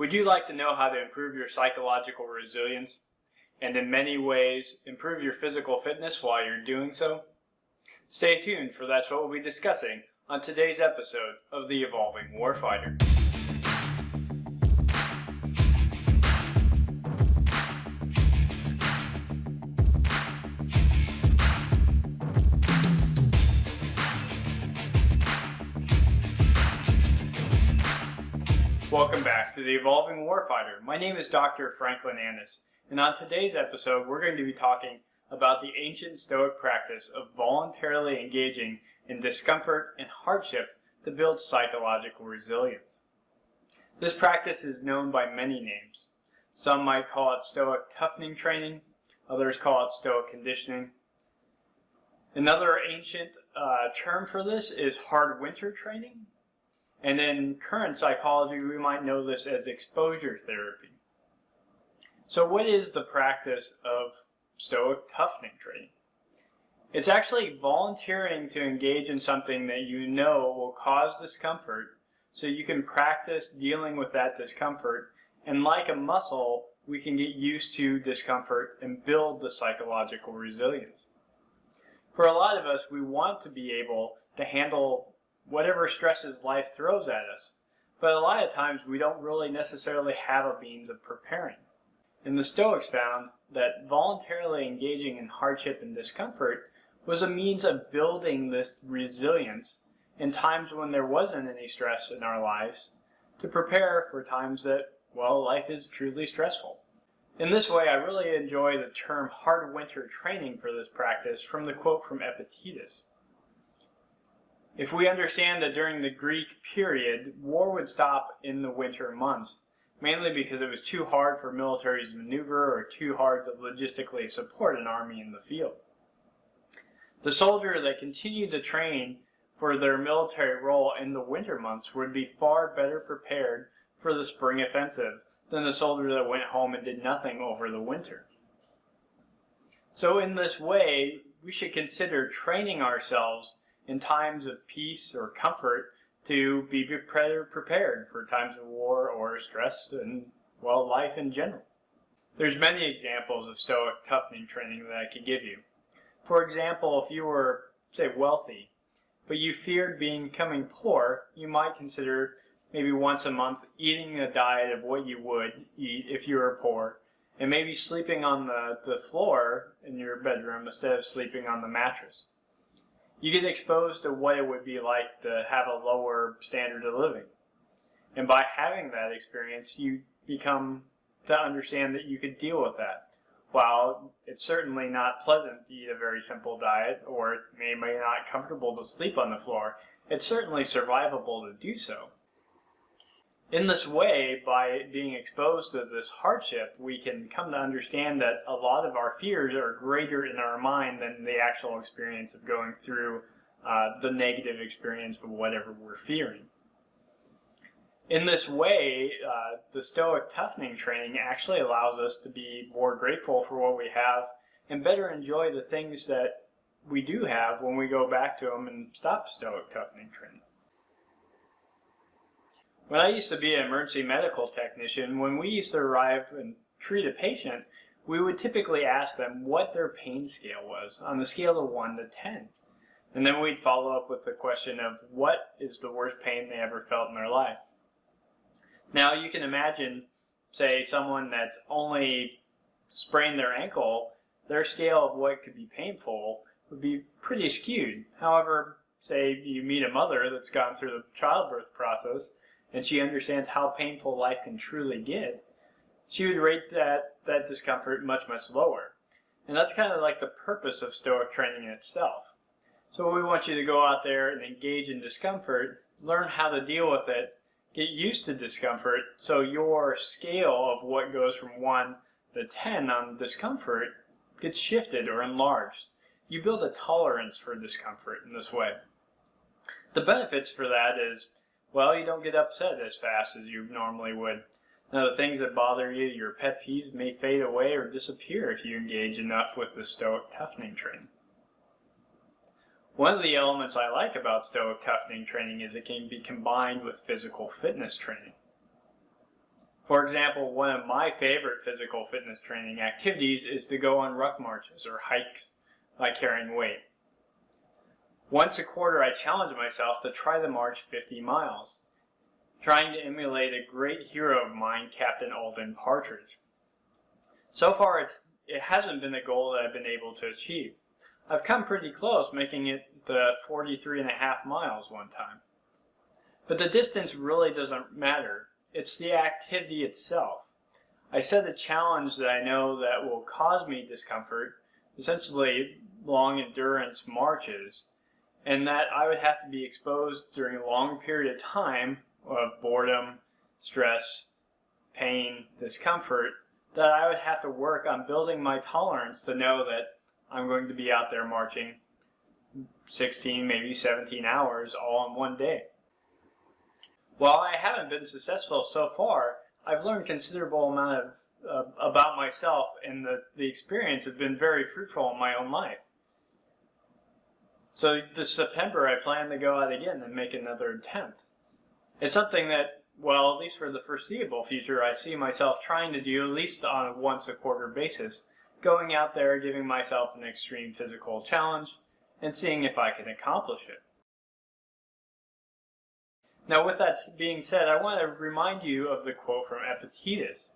Would you like to know how to improve your psychological resilience and in many ways improve your physical fitness while you're doing so? Stay tuned, for that's what we'll be discussing on today's episode of the Evolving Warfighter. Welcome back to the Evolving Warfighter. My name is Dr. Franklin Annis, and on today's episode we're going to be talking about the ancient Stoic practice of voluntarily engaging in discomfort and hardship to build psychological resilience. This practice is known by many names. Some might call it Stoic Toughening training, others call it Stoic conditioning. Another ancient term for this is hard winter training. And in current psychology, we might know this as exposure therapy. So what is the practice of Stoic toughening training? It's actually volunteering to engage in something that you know will cause discomfort so you can practice dealing with that discomfort, and like a muscle, we can get used to discomfort and build the psychological resilience. For a lot of us, we want to be able to handle whatever stresses life throws at us, but a lot of times we don't really necessarily have a means of preparing. And the Stoics found that voluntarily engaging in hardship and discomfort was a means of building this resilience in times when there wasn't any stress in our lives, to prepare for times that, well, life is truly stressful. In this way, I really enjoy the term hard winter training for this practice from the quote from Epictetus. If we understand that during the Greek period, war would stop in the winter months, mainly because it was too hard for militaries to maneuver or too hard to logistically support an army in the field. The soldier that continued to train for their military role in the winter months would be far better prepared for the spring offensive than the soldier that went home and did nothing over the winter. So in this way, we should consider training ourselves in times of peace or comfort to be better prepared for times of war or stress and, well, life in general. There's many examples of Stoic toughening training that I could give you. For example, if you were, say, wealthy, but you feared becoming poor, you might consider maybe once a month eating a diet of what you would eat if you were poor, and maybe sleeping on the floor in your bedroom instead of sleeping on the mattress. You get exposed to what it would be like to have a lower standard of living. And by having that experience, you become to understand that you could deal with that. While it's certainly not pleasant to eat a very simple diet, or it may not comfortable to sleep on the floor, it's certainly survivable to do so. In this way, by being exposed to this hardship, we can come to understand that a lot of our fears are greater in our mind than the actual experience of going through the negative experience of whatever we're fearing. In this way, the Stoic toughening training actually allows us to be more grateful for what we have and better enjoy the things that we do have when we go back to them and stop Stoic toughening training. When I used to be an emergency medical technician, when we used to arrive and treat a patient, we would typically ask them what their pain scale was on the scale of 1 to 10. And then we'd follow up with the question of what is the worst pain they ever felt in their life. Now you can imagine, say, someone that's only sprained their ankle, their scale of what could be painful would be pretty skewed. However, say you meet a mother that's gone through the childbirth process, and she understands how painful life can truly get, she would rate that discomfort much, much lower. And that's kind of like the purpose of Stoic training in itself. So we want you to go out there and engage in discomfort, learn how to deal with it, get used to discomfort, so your scale of what goes from 1 to 10 on discomfort gets shifted or enlarged. You build a tolerance for discomfort in this way. The benefits for that is, well, you don't get upset as fast as you normally would. Now, the things that bother you, your pet peeves, may fade away or disappear if you engage enough with the Stoic toughening training. One of the elements I like about Stoic toughening training is it can be combined with physical fitness training. For example, one of my favorite physical fitness training activities is to go on ruck marches or hikes by carrying weight. Once a quarter, I challenge myself to try to march 50 miles, trying to emulate a great hero of mine, Captain Alden Partridge. So far, it hasn't been a goal that I've been able to achieve. I've come pretty close, making it the 43.5 miles one time. But the distance really doesn't matter. It's the activity itself. I set a challenge that I know that will cause me discomfort, essentially long endurance marches, and that I would have to be exposed during a long period of time of boredom, stress, pain, discomfort, that I would have to work on building my tolerance to know that I'm going to be out there marching 16, maybe 17 hours all in one day. While I haven't been successful so far, I've learned considerable amount about myself, and the experience has been very fruitful in my own life. So this September I plan to go out again and make another attempt. It's something that, well, at least for the foreseeable future, I see myself trying to do at least on a once a quarter basis, going out there, giving myself an extreme physical challenge, and seeing if I can accomplish it. Now, with that being said, I want to remind you of the quote from Epictetus.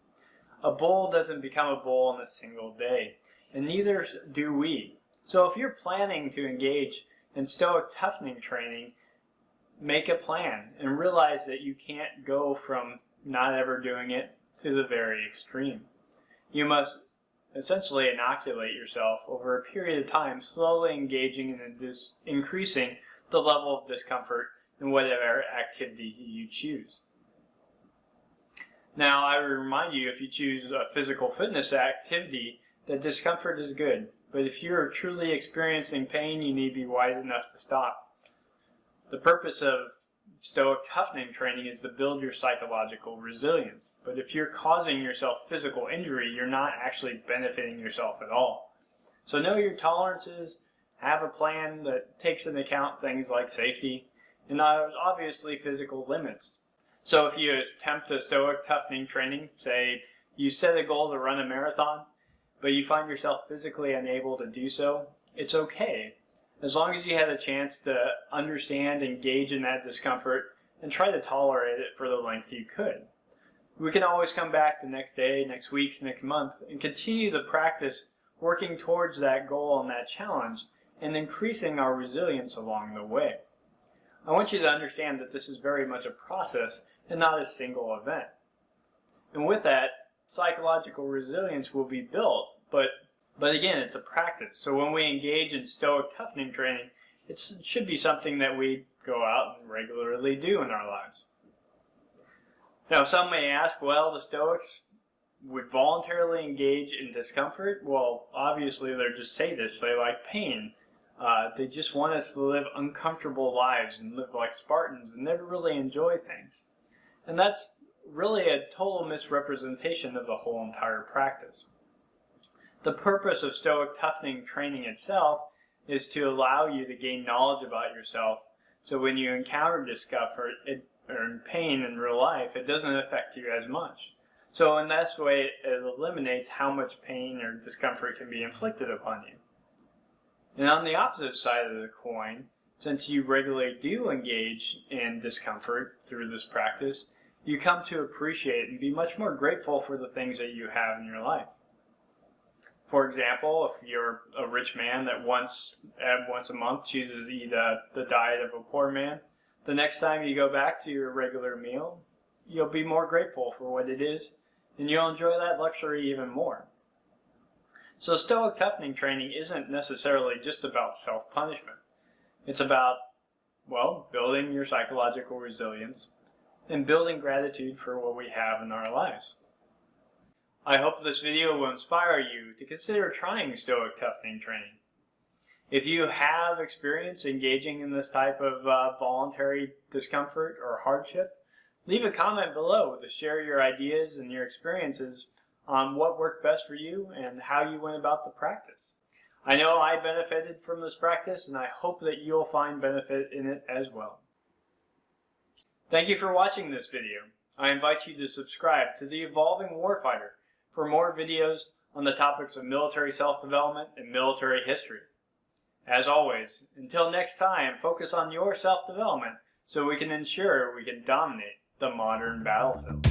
A bull doesn't become a bull in a single day, and neither do we. So if you're planning to engage in Stoic toughening training, make a plan and realize that you can't go from not ever doing it to the very extreme. You must essentially inoculate yourself over a period of time, slowly engaging in increasing the level of discomfort in whatever activity you choose. Now, I would remind you, if you choose a physical fitness activity, that discomfort is good. But if you're truly experiencing pain, you need to be wise enough to stop. The purpose of Stoic toughening training is to build your psychological resilience. But if you're causing yourself physical injury, you're not actually benefiting yourself at all. So know your tolerances, have a plan that takes into account things like safety, and obviously physical limits. So if you attempt a Stoic toughening training, say you set a goal to run a marathon, but you find yourself physically unable to do so, it's okay. As long as you had a chance to understand, engage in that discomfort, and try to tolerate it for the length you could. We can always come back the next day, next week, next month, and continue the practice working towards that goal and that challenge, and increasing our resilience along the way. I want you to understand that this is very much a process and not a single event. And with that, psychological resilience will be built, but again, it's a practice. So when we engage in Stoic toughening training, it should be something that we go out and regularly do in our lives. Now, some may ask, well, the Stoics would voluntarily engage in discomfort? Well, obviously they're just sadists. They like pain. They just want us to live uncomfortable lives and live like Spartans and never really enjoy things. And that's really a total misrepresentation of the whole entire practice. The purpose of Stoic toughening training itself is to allow you to gain knowledge about yourself, so when you encounter discomfort or pain in real life, it doesn't affect you as much. So in this way, it eliminates how much pain or discomfort can be inflicted upon you. And on the opposite side of the coin, since you regularly do engage in discomfort through this practice, you come to appreciate and be much more grateful for the things that you have in your life. For example, if you're a rich man that once a month chooses to eat the diet of a poor man, the next time you go back to your regular meal, you'll be more grateful for what it is, and you'll enjoy that luxury even more. So Stoic toughening training isn't necessarily just about self-punishment. It's about, well, building your psychological resilience and building gratitude for what we have in our lives. I hope this video will inspire you to consider trying Stoic toughening training. If you have experience engaging in this type of voluntary discomfort or hardship, leave a comment below to share your ideas and your experiences on what worked best for you and how you went about the practice. I know I benefited from this practice, and I hope that you'll find benefit in it as well. Thank you for watching this video. I invite you to subscribe to the Evolving Warfighter for more videos on the topics of military self-development and military history. As always, until next time, focus on your self-development so we can ensure we can dominate the modern battlefield.